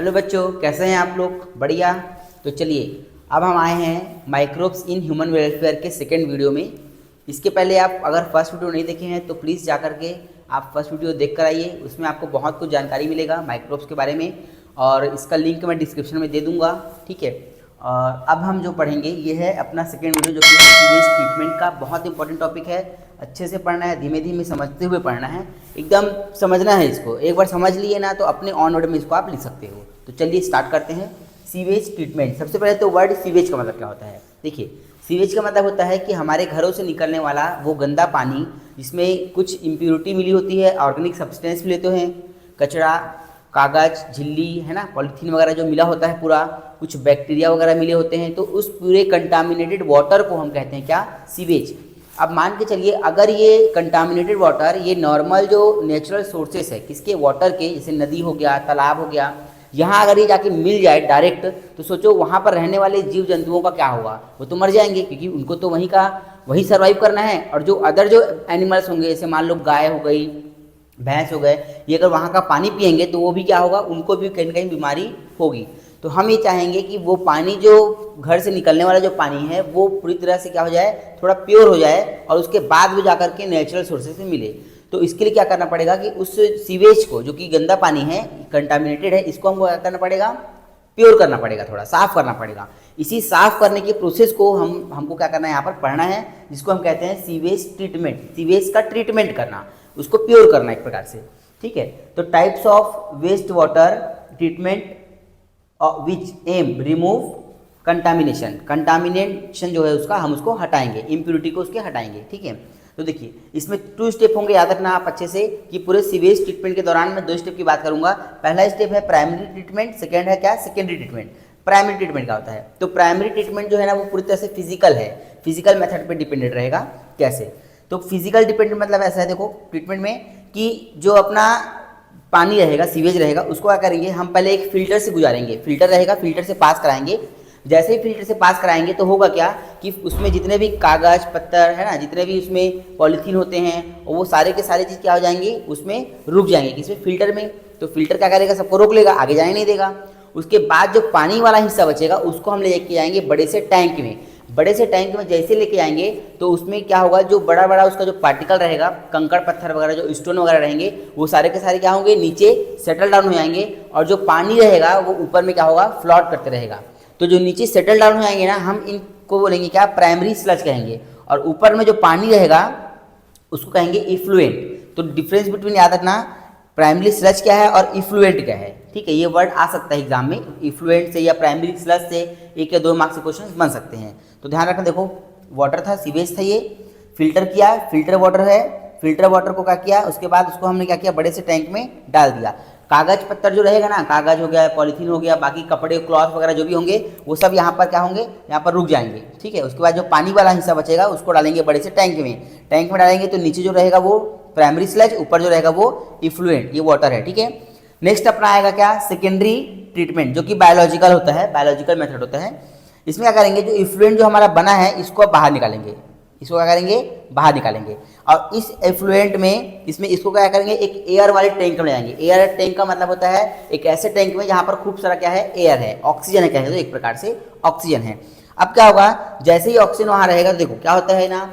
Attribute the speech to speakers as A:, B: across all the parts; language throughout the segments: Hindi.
A: हेलो बच्चों, कैसे हैं आप लोग? बढ़िया। तो चलिए, अब हम आए हैं माइक्रोब्स इन ह्यूमन वेलफेयर के सेकंड वीडियो में। इसके पहले आप अगर फर्स्ट वीडियो नहीं देखे हैं तो प्लीज़ जा कर के आप फर्स्ट वीडियो देख कर आइए। उसमें आपको बहुत कुछ जानकारी मिलेगा माइक्रोब्स के बारे में और इसका लिंक मैं डिस्क्रिप्शन में दे दूँगा, ठीक है। और अब हम जो पढ़ेंगे ये है अपना सेकेंड वीडियो, जो कि सीवेज ट्रीटमेंट का बहुत इंपॉर्टेंट टॉपिक है। अच्छे से पढ़ना है, धीमे धीमे समझते हुए पढ़ना है, एकदम समझना है इसको। एक बार समझ लिए ना तो अपने ऑन वर्ड में इसको आप लिख सकते हो। तो चलिए स्टार्ट करते हैं। Sewage treatment. सबसे पहले तो वर्ड सीवेज का मतलब क्या होता है। देखिए, सीवेज का मतलब होता है कि हमारे घरों से निकलने वाला वो गंदा पानी जिसमें कुछ इम्प्योरिटी मिली होती है, ऑर्गेनिक सब्सटेंस मिले तो हैं, कचरा, कागज़, झिल्ली, है ना, पॉलीथीन वगैरह जो मिला होता है पूरा, कुछ बैक्टीरिया वगैरह मिले होते हैं, तो उस पूरे कंटामिनेटेड वाटर को हम कहते हैं क्या? सीवेज। अब मान के चलिए, अगर ये कंटामिनेटेड वाटर ये नॉर्मल जो नेचुरल सोर्सेस है किसके? वाटर के, जैसे नदी हो गया, तालाब हो गया, यहाँ अगर ये जाके मिल जाए डायरेक्ट, तो सोचो वहाँ पर रहने वाले जीव जंतुओं का क्या होगा? वो तो मर जाएंगे, क्योंकि उनको तो वही सर्वाइव करना है। और जो अदर जो एनिमल्स होंगे, जैसे मान लो गाय हो गई, भैंस हो गए, ये अगर वहाँ का पानी पियेंगे तो वो भी क्या होगा? उनको भी कहीं ना कहीं बीमारी होगी। तो हम ये चाहेंगे कि वो पानी जो घर से निकलने वाला जो पानी है वो पूरी तरह से क्या हो जाए? थोड़ा प्योर हो जाए, और उसके बाद वो जाकर के नेचुरल सोर्सेज से मिले। तो इसके लिए क्या करना पड़ेगा कि उस सीवेज को, जो कि गंदा पानी है, कंटामिनेटेड है, इसको हमको क्या करना पड़ेगा? प्योर करना पड़ेगा, थोड़ा साफ करना पड़ेगा। इसी साफ करने के प्रोसेस को हमको क्या करना है? यहाँ पर पढ़ना है, जिसको हम कहते हैं सीवेज ट्रीटमेंट। सीवेज का ट्रीटमेंट करना, उसको प्योर करना एक प्रकार से, ठीक है। तो types of waste water treatment which them remove contamination. Contamination जो है उसका हम उसको हटाएंगे, इम्प्योरिटी को उसके हटाएंगे, ठीक है। तो देखिए, इसमें 2 स्टेप होंगे, याद रखना आप अच्छे से कि पूरे सीवेज ट्रीटमेंट के दौरान मैं 2 स्टेप की बात करूंगा। पहला स्टेप है प्राइमरी ट्रीटमेंट, सेकेंड है क्या? Secondary treatment. प्राइमरी ट्रीटमेंट क्या होता है? तो प्राइमरी ट्रीटमेंट जो है ना वो पूरी तरह से फिजिकल है, फिजिकल मेथड पर डिपेंडेंट रहेगा। कैसे? तो फिजिकल डिपेंडेंट मतलब ऐसा है, देखो ट्रीटमेंट में, कि जो अपना पानी रहेगा, सीवेज रहेगा, उसको क्या करेंगे हम? पहले एक फिल्टर से गुजारेंगे, फिल्टर रहेगा, फिल्टर से पास कराएंगे। जैसे ही फिल्टर से पास कराएंगे तो होगा क्या कि उसमें जितने भी कागज पत्थर है ना, जितने भी उसमें पॉलीथीन होते हैं, वो सारे के सारे चीज़ क्या हो जाएंगे? उसमें रुक जाएंगे। किसमें? फिल्टर में। तो फिल्टर क्या करेगा? सबको रोक लेगा, आगे जाने नहीं देगा। उसके बाद जो पानी वाला हिस्सा बचेगा उसको हम लेके जाएंगे बड़े से टैंक में। बड़े से टैंक में जैसे लेके आएंगे तो उसमें क्या होगा? जो बड़ा बड़ा उसका जो पार्टिकल रहेगा, कंकड़ पत्थर वगैरह जो स्टोन वगैरह रहेंगे, वो सारे के सारे क्या होंगे? नीचे सेटल डाउन हो जाएंगे, और जो पानी रहेगा वो ऊपर में क्या होगा? फ्लोट करते रहेगा। तो जो नीचे सेटल डाउन हो जाएंगे ना, हम इनको बोलेंगे क्या? प्राइमरी स्लज कहेंगे। और ऊपर में जो पानी रहेगा उसको कहेंगे इफ्लुएंट। तो डिफरेंस बिटवीन याद रखना, प्राइमरी स्लज क्या है और इफ्लुएंट क्या है, ठीक है। ये वर्ड आ सकता है एग्जाम में, इफ्लुएंट से या प्राइमरी स्लज से 1 या 2 मार्क्स के क्वेश्चन बन सकते हैं। तो ध्यान रखना, देखो वाटर था, सीवेज था, ये फिल्टर किया, फिल्टर वाटर है, फिल्टर वाटर को क्या किया? उसके बाद उसको हमने क्या किया? बड़े से टैंक में डाल दिया। कागज पत्थर जो रहेगा ना, कागज हो गया, पॉलीथीन हो गया, बाकी कपड़े क्लॉथ वगैरह जो भी होंगे वो सब यहाँ पर क्या होंगे? यहाँ पर रुक जाएंगे, ठीक है। उसके बाद जो पानी वाला हिस्सा बचेगा उसको डालेंगे बड़े से टैंक में। टैंक में डालेंगे तो नीचे जो रहेगा वो प्राइमरी स्लज, ऊपर जो रहेगा वो इफ्लुएंट, ये वाटर है, ठीक है। नेक्स्ट अपना आएगा क्या? सेकेंडरी ट्रीटमेंट, जो कि बायोलॉजिकल होता है, बायोलॉजिकल मेथड होता है। इसमें क्या करेंगे? जो इफ्लुएंट जो हमारा बना है इसको बाहर निकालेंगे, इसको क्या करेंगे? बाहर निकालेंगे। और इस एफ्लुएंट में इसमें इसको क्या करेंगे? एक एयर वाले टैंक में जाएंगे। एयर टैंक का मतलब होता है एक ऐसे टैंक में जहाँ पर खूब सारा क्या है? एयर है, ऑक्सीजन है, कहें तो एक प्रकार से ऑक्सीजन है। अब क्या होगा? जैसे ही ऑक्सीजन वहाँ रहेगा तो देखो क्या होता है ना,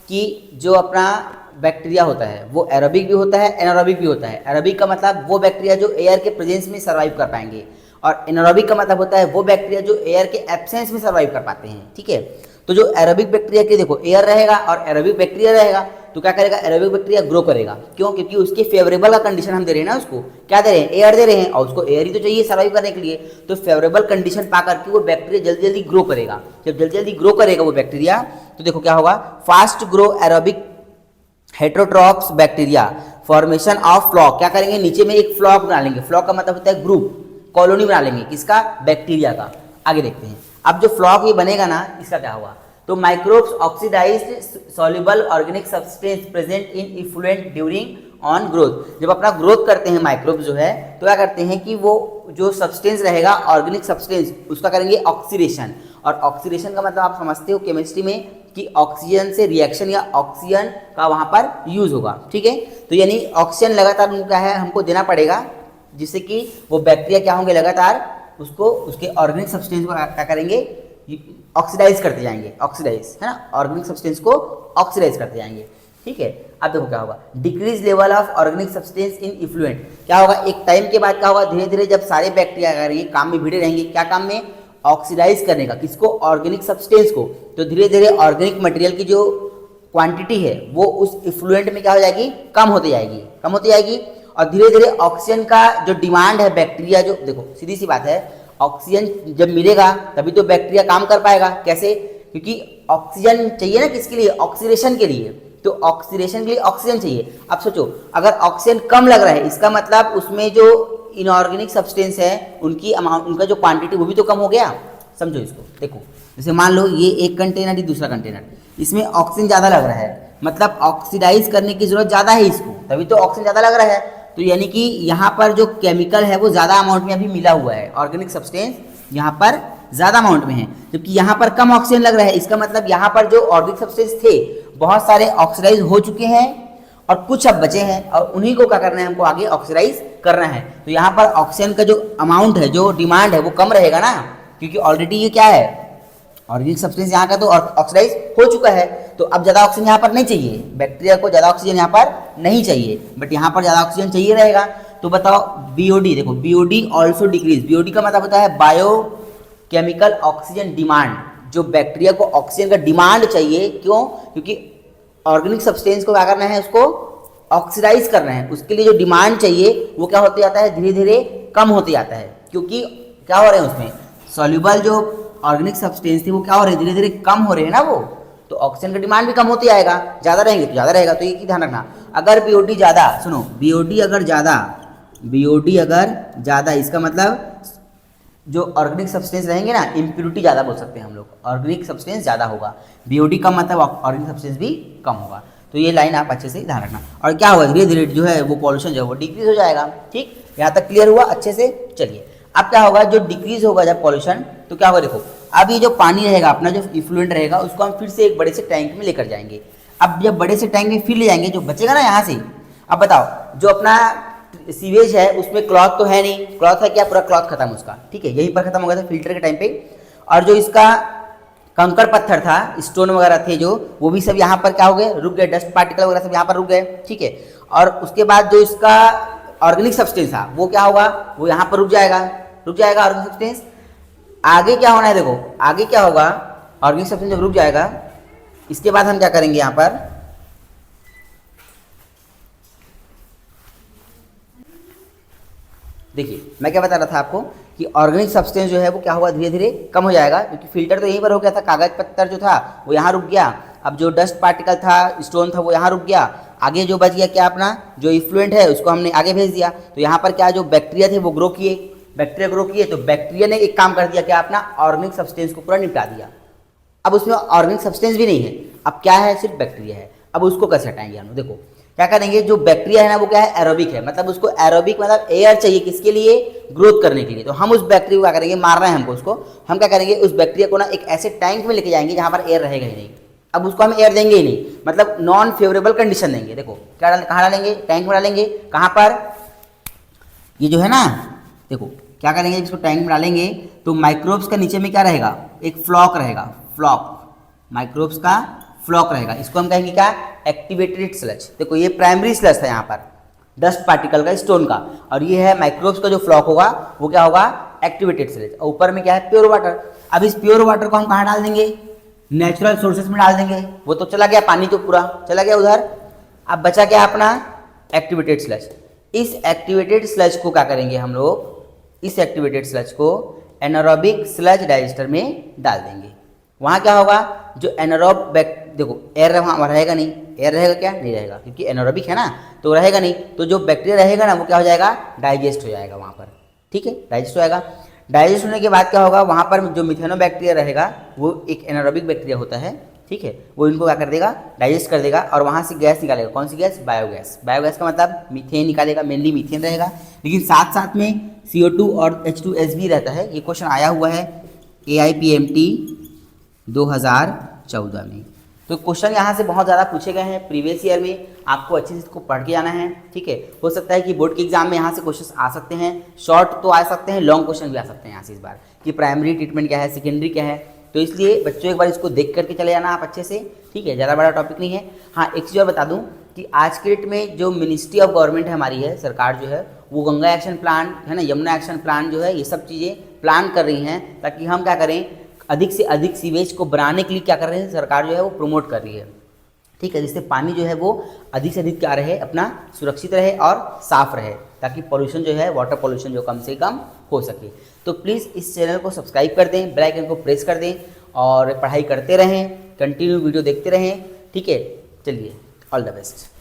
A: कि जो अपना बैक्टीरिया होता है वो एरोबिक भी होता है, एनारोबिक भी होता है। एरोबिक का मतलब वो बैक्टीरिया जो एयर के प्रेजेंस में सर्वाइव कर पाएंगे, और एनारोबिक का मतलब होता है वो बैक्टीरिया जो एयर के एब्सेंस में सर्वाइव कर पाते हैं, ठीक है। तो जो एरोबिक बैक्टीरिया के, देखो एयर रहेगा और एरोबिक बैक्टीरिया रहेगा, तो क्या करेगा? एरोबिक बैक्टीरिया ग्रो करेगा। क्यों? क्योंकि उसके फेवरेबल का कंडीशन हम दे रहे हैं ना, उसको क्या दे रहे हैं? एयर दे रहे हैं, और उसको एयर ही तो चाहिए सर्वाइव करने के लिए। तो फेवरेबल कंडीशन पा करके वो बैक्टीरिया जल्दी जल्दी ग्रो करेगा। जब जल्दी जल्दी ग्रो करेगा वो बैक्टीरिया, तो देखो क्या होगा? Fast grow aerobic heterotrophs bacteria, formation of floc. क्या करेंगे? नीचे में एक फ्लॉक बना लेंगे। फ्लॉक का मतलब होता है ग्रुप, कॉलोनी बना लेंगे, किसका? बैक्टीरिया का। आगे देखते हैं। अब जो फ्लॉक ये बनेगा ना, इसका क्या होगा? तो microbes oxidized soluble organic substance present in effluent during on growth. जब अपना ग्रोथ करते हैं माइक्रोब्स जो है, तो क्या करते हैं कि वो जो सब्सटेंस रहेगा ऑर्गेनिक सब्सटेंस, उसका करेंगे ऑक्सीडेशन। और ऑक्सीडेशन का मतलब आप समझते हो केमिस्ट्री में कि ऑक्सीजन से रिएक्शन या ऑक्सीजन का वहाँ पर यूज होगा, ठीक है। तो यानी ऑक्सीजन लगातार क्या है? हमको देना पड़ेगा जिससे कि वो बैक्टीरिया क्या होंगे, लगातार उसको उसके ऑर्गेनिक सब्सटेंस को क्या करेंगे, ऑक्सीडाइज करते जाएंगे, ऑक्सीडाइज है ना, ऑर्गेनिक सब्सटेंस को ऑक्सीडाइज करते जाएंगे। ठीक है, अब देखो क्या होगा, decrease level of organic substance in effluent. क्या होगा, एक टाइम के बाद क्या होगा, धीरे धीरे जब सारे बैक्टीरिया करेंगे काम में भिड़े रहेंगे, क्या काम में, ऑक्सीडाइज करने का, किसको, ऑर्गेनिक सब्सटेंस को, तो धीरे धीरे ऑर्गेनिक मटेरियल की जो क्वांटिटी है वो उस इफ्लुएंट में क्या हो जाएगी, कम होती जाएगी, कम होती जाएगी। और धीरे धीरे ऑक्सीजन का जो डिमांड है, बैक्टीरिया जो, देखो सीधी सी बात है, ऑक्सीजन जब मिलेगा तभी तो बैक्टीरिया काम कर पाएगा। कैसे, क्योंकि ऑक्सीजन चाहिए ना, किसके लिए, ऑक्सीडेशन के लिए, तो ऑक्सीडेशन के लिए ऑक्सीजन चाहिए। अब सोचो, अगर ऑक्सीजन कम लग रहा है, इसका मतलब उसमें जो इनऑर्गेनिक सब्सटेंस है उनकी अमाउंट, उनका जो क्वांटिटी वो भी तो कम हो गया। समझो इसको, देखो जैसे मान लो ये एक कंटेनर, ये दूसरा कंटेनर, इसमें ऑक्सीजन ज़्यादा लग रहा है, मतलब ऑक्सीडाइज करने की जरूरत ज़्यादा है इसको, तभी तो ऑक्सीजन ज़्यादा लग रहा है। तो यानी कि यहाँ पर जो केमिकल है वो ज़्यादा अमाउंट में अभी मिला हुआ है, ऑर्गेनिक सब्सटेंस यहाँ पर ज़्यादा अमाउंट में है, जबकि यहाँ पर कम ऑक्सीजन लग रहा है। इसका मतलब यहाँ पर जो ऑर्गेनिक सब्सटेंस थे बहुत सारे ऑक्सीडाइज हो चुके हैं और कुछ अब बचे हैं, और उन्हीं को क्या करना है, हमको आगे ऑक्सीडाइज करना है। तो यहाँ पर ऑक्सीजन का जो अमाउंट है, जो डिमांड है वो कम रहेगा ना, क्योंकि ऑलरेडी ये क्या है, ऑर्गेनिक सब्सटेंस यहाँ का तो ऑक्सीडाइज हो चुका है, तो अब ज़्यादा ऑक्सीजन यहाँ पर नहीं चाहिए, बैक्टीरिया को ज़्यादा ऑक्सीजन यहाँ पर नहीं चाहिए, बट यहाँ पर ज़्यादा ऑक्सीजन चाहिए रहेगा। तो बताओ बीओडी, देखो बीओडी ऑल्सो डिक्रीज, बीओडी का मतलब होता है बायो केमिकल ऑक्सीजन डिमांड, जो बैक्टीरिया को ऑक्सीजन का डिमांड चाहिए, क्यों, क्योंकि ऑर्गेनिक सब्सटेंस को क्या करना है, उसको ऑक्सीडाइज करना है, उसके लिए जो डिमांड चाहिए वो क्या होते जाता है, धीरे धीरे कम होते जाता है, क्योंकि क्या हो रहे हैं उसमें सॉल्युबल जो ऑर्गेनिक सब्सटेंस थी वो क्या हो रहे हैं, धीरे धीरे कम हो रहे हैं ना वो, तो ऑक्सीजन का डिमांड भी कम होती आएगा, ज़्यादा रहेंगे तो ज़्यादा रहेगा। तो ये ध्यान रखना, अगर बीओडी ज़्यादा, सुनो बीओडी अगर ज़्यादा, इसका मतलब जो ऑर्गेनिक सब्सटेंस रहेंगे ना, इम्प्यूरिटी ज़्यादा बोल सकते हैं हम लोग, ऑर्गेनिक सब्सटेंस ज़्यादा होगा, बीओडी का मतलब ऑर्गेनिक सब्सटेंस भी कम होगा। तो ये लाइन आप अच्छे से ध्यान रखना। और क्या होगा, धीरे धीरे जो है वो पॉल्यूशन जो है वो डिक्रीज हो जाएगा। ठीक, यहाँ तक क्लियर हुआ अच्छे से। चलिए अब क्या होगा, जो डिक्रीज होगा जब पॉल्यूशन, तो क्या होगा, देखो अब ये जो पानी रहेगा अपना, जो इफ्लुएंट रहेगा, उसको हम फिर से एक बड़े से टैंक में लेकर जाएंगे। अब जब बड़े से टैंक में फिर ले जाएंगे, जो बचेगा ना यहाँ से, अब बताओ जो अपना सीवेज है उसमें क्लॉथ तो है नहीं, क्लॉथ है क्या, पूरा क्लॉथ खत्म उसका, ठीक है, यहीं पर खत्म हो गया था फिल्टर के टाइम पे। और जो इसका कंकड़ पत्थर था, स्टोन वगैरह थे जो, वो भी सब यहाँ पर क्या हो गए, रुक गए, डस्ट पार्टिकल वगैरह सब यहाँ पर रुक गए। ठीक है, और उसके बाद जो इसका ऑर्गेनिक सब्सटेंस था वो क्या होगा, वो यहाँ पर रुक जाएगा ऑर्गेनिक सब्सटेंस। आगे क्या होना है, देखो आगे क्या होगा, ऑर्गेनिक सब्सटेंस जब रुक जाएगा, इसके बाद हम क्या करेंगे, यहाँ पर देखिए मैं क्या बता रहा था आपको कि ऑर्गेनिक सब्सटेंस जो है वो क्या हुआ, धीरे धीरे कम हो जाएगा, क्योंकि फिल्टर तो यहीं पर हो गया था, कागज पत्थर जो था वो यहाँ रुक गया, अब जो डस्ट पार्टिकल था, स्टोन था, वो यहाँ रुक गया। आगे जो बच गया क्या, अपना जो इफ्लुएंट है उसको हमने आगे भेज दिया, तो यहाँ पर क्या, जो बैक्टीरिया थे वो ग्रो किए, तो बैक्टीरिया ने एक काम कर दिया, क्या, अपना ऑर्गेनिक सब्सटेंस को पूरा निपटा दिया। अब उसमें ऑर्गेनिक सब्सटेंस भी नहीं है, अब क्या है, सिर्फ बैक्टीरिया है। अब उसको कैसे हटाएंगे हम, देखो क्या करेंगे, जो बैक्टीरिया है ना वो क्या है, एरोबिक है, मतलब उसको एरोबिक मतलब एयर चाहिए, किसके लिए, ग्रोथ करने के लिए। तो हम उस बैक्टीरिया को क्या करेंगे, मारना है हमको उसको, हम क्या करेंगे, उस बैक्टीरिया को ना एक ऐसे टैंक में लेके जाएंगे जहाँ पर एयर रहेगा ही नहीं। अब उसको हम एयर देंगे ही नहीं, मतलब नॉन फेवरेबल कंडीशन देंगे। देखो क्या कहाँ डालेंगे, टैंक में डालेंगे, कहाँ पर, ये जो है ना, देखो क्या करेंगे, इसको टैंक में डालेंगे तो माइक्रोब्स का नीचे में क्या रहेगा, एक फ्लॉक रहेगा, फ्लॉक, माइक्रोब्स का फ्लॉक रहेगा, इसको हम कहेंगे क्या, एक्टिवेटेड स्लज। देखो ये प्राइमरी स्लज था यहाँ पर डस्ट पार्टिकल का, स्टोन का, और ये है माइक्रोब्स का जो फ्लॉक होगा वो क्या होगा, एक्टिवेटेड स्लज। ऊपर में क्या है, प्योर वाटर। अब इस प्योर वाटर को हम कहाँ डाल देंगे, नेचुरल सोर्सेज में डाल देंगे, वो तो चला गया, पानी तो पूरा चला गया उधर। अब बचा क्या अपना एक्टिवेटेड स्लज। इस एक्टिवेटेड स्लज को क्या करेंगे हम लोग, इस एक्टिवेटेड स्लज को एनारोबिक स्लज डाइजेस्टर में डाल देंगे। वहाँ क्या होगा, जो एनारोब देखो एयर वहाँ रहेगा नहीं, एयर रहेगा क्या, नहीं रहेगा, क्योंकि एनारोबिक है ना, तो रहेगा नहीं, तो जो बैक्टीरिया रहेगा ना वो क्या हो जाएगा, डाइजेस्ट हो जाएगा वहाँ पर। ठीक है, डाइजेस्ट हो जाएगा। डाइजेस्ट होने के बाद क्या होगा, वहाँ पर जो मिथेनोबैक्टीरिया रहेगा वो एक एनारोबिक बैक्टीरिया होता है, ठीक है, वो इनको क्या कर देगा, डाइजेस्ट कर देगा, और वहाँ से गैस निकालेगा। कौन सी गैस, बायोगैस। बायोगैस का मतलब मीथेन निकालेगा, मेनली मीथेन रहेगा, लेकिन साथ साथ में CO2 और H2S भी रहता है। ये क्वेश्चन आया हुआ है AIPMT 2014 में, तो क्वेश्चन यहाँ से बहुत ज़्यादा पूछे गए हैं प्रीवियस ईयर में, आपको अच्छे से इसको पढ़ के जाना है, ठीक है। हो सकता है कि बोर्ड के एग्जाम में यहाँ से क्वेश्चन आ सकते हैं, शॉर्ट तो आ सकते हैं, लॉन्ग क्वेश्चन भी आ सकते हैं यहाँ से इस बार, कि प्राइमरी ट्रीटमेंट क्या है, सेकेंडरी क्या है। तो इसलिए बच्चों एक बार इसको देख करके चले जाना आप अच्छे से, ठीक है, ज़्यादा बड़ा टॉपिक नहीं है। हाँ, एक चीज़ और बता दूँ कि आज के डेट में जो मिनिस्ट्री ऑफ गवर्नमेंट है हमारी है, सरकार जो है, वो गंगा एक्शन प्लान है ना, यमुना एक्शन प्लान जो है, ये सब चीज़ें प्लान कर रही हैं, ताकि हम क्या करें, अधिक से अधिक सीवेज को बनाने के लिए क्या कर रहे हैं, सरकार जो है वो प्रमोट कर रही है, ठीक है, जिससे पानी जो है वो अधिक से अधिक क्या रहे, अपना सुरक्षित रहे और साफ रहे, ताकि पॉल्यूशन जो है, वाटर पॉल्यूशन जो कम से कम हो सके। तो प्लीज़ इस चैनल को सब्सक्राइब कर दें, बेल आइकन को प्रेस कर दें और पढ़ाई करते रहें, कंटिन्यू वीडियो देखते रहें, ठीक है। चलिए, ऑल द बेस्ट।